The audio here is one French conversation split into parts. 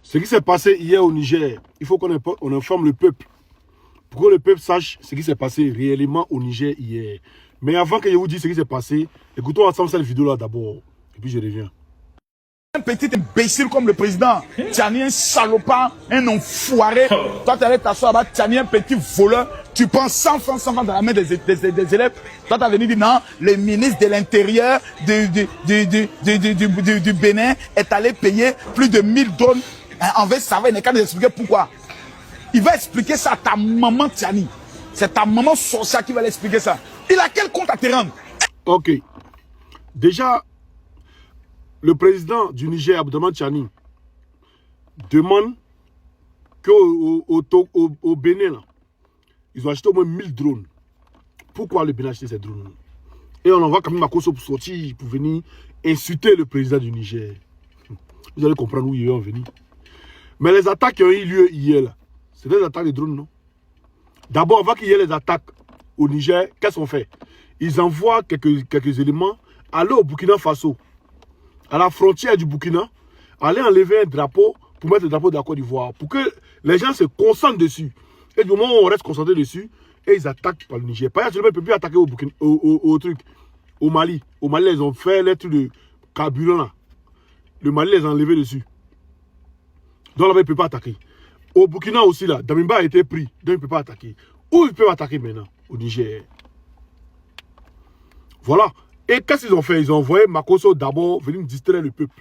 Ce qui s'est passé hier au Niger, il faut qu'on informe le peuple. Pour que le peuple sache ce qui s'est passé réellement au Niger hier. Mais avant que je vous dise ce qui s'est passé, écoutons ensemble cette vidéo-là d'abord. Et puis je reviens. Un petit imbécile comme le président, Tiani un salopard, un enfoiré. Toi, tu allais t'asseoir là-bas, Tiani un petit voleur. Tu prends 100 francs dans la main des élèves. Toi, tu as venu dire non, le ministre de l'Intérieur du Bénin est allé payer plus de 1000 drones. En fait, ça va, il n'est qu'à nous expliquer pourquoi. Il va expliquer ça à ta maman, Tiani. C'est ta maman sorcière qui va l'expliquer ça. Il a quel compte à te rendre? Ok. Déjà, le président du Niger, Abdourahmane Tiani, demande qu'au Bénin, là, ils ont acheté au moins 1000 drones. Pourquoi le Bénin a acheté ces drones? Et on envoie quand même Makosso pour sortir, pour venir insulter le président du Niger. Vous allez comprendre où ils vont venir. Mais les attaques qui ont eu lieu hier, c'est des attaques de drones, non? D'abord, avant qu'il y ait les attaques au Niger, qu'est-ce qu'on fait? Ils envoient quelques éléments, aller au Burkina Faso, à la frontière du Burkina, aller enlever un drapeau pour mettre le drapeau de la Côte d'Ivoire, pour que les gens se concentrent dessus. Et du moment où on reste concentré dessus, et ils attaquent par le Niger. Par exemple, ils ne peuvent plus attaquer au truc, au Mali. Au Mali, ils ont fait les trucs de carburant là. Le Mali les a enlevés dessus. Donc là-bas, ils ne peuvent pas attaquer. Au Burkina aussi, là, Damimba a été pris, donc ils ne peuvent pas attaquer. Où ils peuvent attaquer maintenant? Au Niger. Voilà. Et qu'est-ce qu'ils ont fait? Ils ont envoyé Makosso d'abord venir distraire le peuple.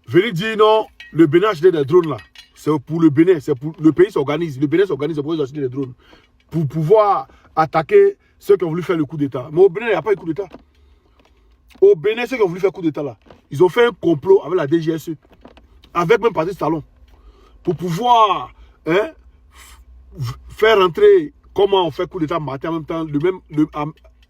Venir dire non, le Bénin a acheté des drones là. C'est pour le Bénin, c'est pour le pays s'organise. Le Bénin s'organise pour acheter des drones. Pour pouvoir attaquer ceux qui ont voulu faire le coup d'État. Mais au Bénin, il n'y a pas eu coup d'État. Au Bénin, ceux qui ont voulu faire le coup d'État là, ils ont fait un complot avec la DGSE. Avec même Patrice Talon. Pour pouvoir faire rentrer comment on fait coup d'État matin en même temps,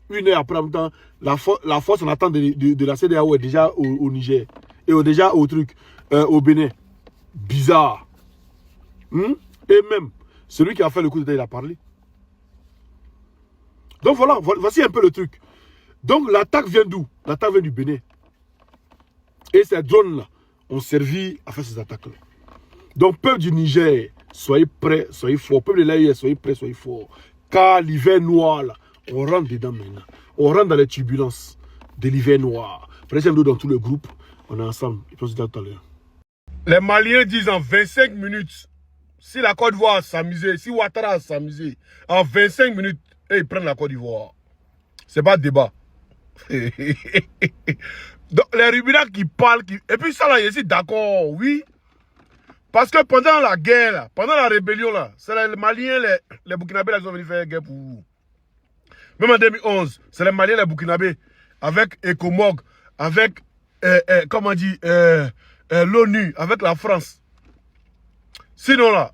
une heure après en même temps, la force en attente de la CEDEAO est déjà au Niger. Et déjà au truc, au Bénin. Bizarre. Et même, celui qui a fait le coup d'État, il a parlé. Donc voilà, voici un peu le truc. Donc l'attaque vient d'où? L'attaque vient du Bénin. Et ces drones-là ont servi à faire ces attaques-là. Donc, peuple du Niger, soyez prêts, soyez forts. Peuple de l'AIS, soyez prêts, soyez forts. Car l'hiver noir, là, on rentre dedans maintenant. On rentre dans les turbulences de l'hiver noir. Prenez un dans tout le groupe. On est ensemble. Et puis on se dit tout à l'heure. Les Maliens disent en 25 minutes, si la Côte d'Ivoire s'amuser, si Ouattara s'amuser, en 25 minutes, ils prennent la Côte d'Ivoire. C'est pas débat. Donc, les Rubina qui parlent, et puis ça là, je suis d'accord, oui. Parce que pendant la guerre, pendant la rébellion, c'est les Maliens, les Burkinabés, ils ont venu faire guerre pour vous. Même en 2011, c'est les Maliens, les Burkinabés, avec Ecomog, avec, comment on dit, l'ONU, avec la France. Sinon là,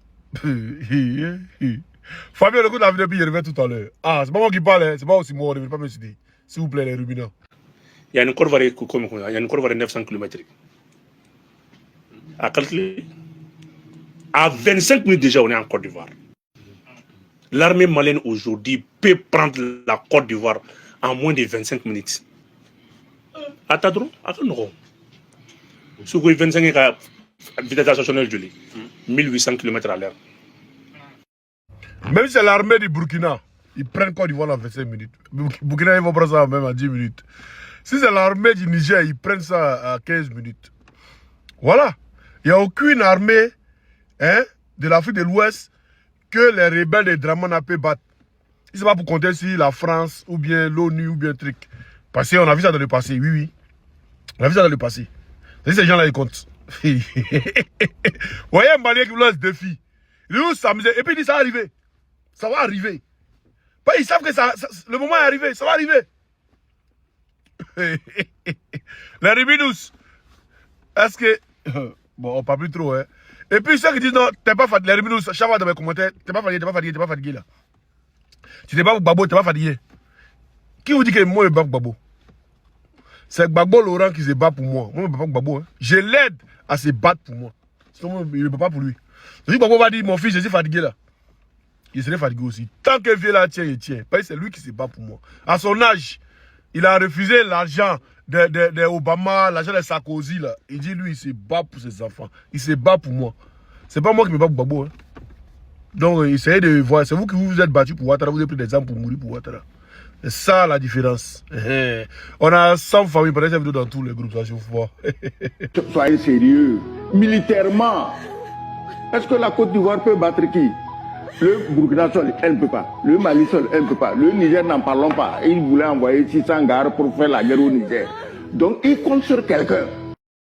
Fabien, le coup de la vidéo, je reviens tout à l'heure. Ah, c'est pas moi qui parle, c'est pas aussi moi, ne venez pas me citer. S'il vous plaît, les Rubina. Il y a une courbe de 900 km. À calculer. À 25 minutes déjà, on est en Côte d'Ivoire. L'armée malienne aujourd'hui peut prendre la Côte d'Ivoire en moins de 25 minutes. Attends, attends. Sur 25 minutes, vitesse ascensionnelle de 1800 km à l'heure. Même si c'est l'armée du Burkina, ils prennent Côte d'Ivoire en 25 minutes. Burkina, ils vont prendre ça même en 10 minutes. Si c'est l'armée du Niger, ils prennent ça à 15 minutes. Voilà. Il n'y a aucune armée de l'Afrique de l'Ouest que les rebelles de Dramana peuvent battre. Ce n'est pas pour compter si la France ou bien l'ONU ou bien truc. Parce qu'on a vu ça dans le passé, oui, oui. On a vu ça dans le passé. Ces gens-là, ils comptent. Vous voyez un Malien qui vous lance des défi. Il veut s'amuser. Et puis il dit, ça va arriver. Ça va arriver. Ils savent que le moment est arrivé. Ça va arriver. Les Ribinous. Est-ce que... Bon, on parle plus trop, hein. Et puis ceux qui disent non, t'es pas fatigué. Les Ribinous, chaque fois dans mes commentaires, t'es pas fatigué là. Tu t'es pas pour Gbagbo, t'es pas fatigué. Qui vous dit que moi je bats pour Gbagbo? C'est Gbagbo Laurent qui se bat pour moi. Moi je ne bats pas pour Gbagbo. Hein. Je l'aide à se battre pour moi. Sinon, je ne bats pas pour lui. Si Gbagbo va dire, mon fils, je suis fatigué là. Il serait fatigué aussi. Tant que vieux là tient, il tient. Parce que c'est lui qui se bat pour moi. À son âge, il a refusé l'argent des Obama, l'argent des Sarkozy, là. Il dit, lui, il se bat pour ses enfants. Il se bat pour moi. C'est pas moi qui me bats pour Gbagbo. Hein. Donc, essayez de voir. C'est vous qui vous êtes battu pour Ouattara. Vous avez pris des armes pour mourir pour Ouattara. C'est ça la différence. On a 100 familles, pendant cette vidéo dans tous les groupes, ça je vous vois. Soyez sérieux. Militairement, est-ce que la Côte d'Ivoire peut battre qui? Le Burkina seul, elle ne peut pas. Le Mali seul, elle ne peut pas. Le Niger, n'en parlons pas. Il voulait envoyer 600 gars pour faire la guerre au Niger. Donc, il compte sur quelqu'un.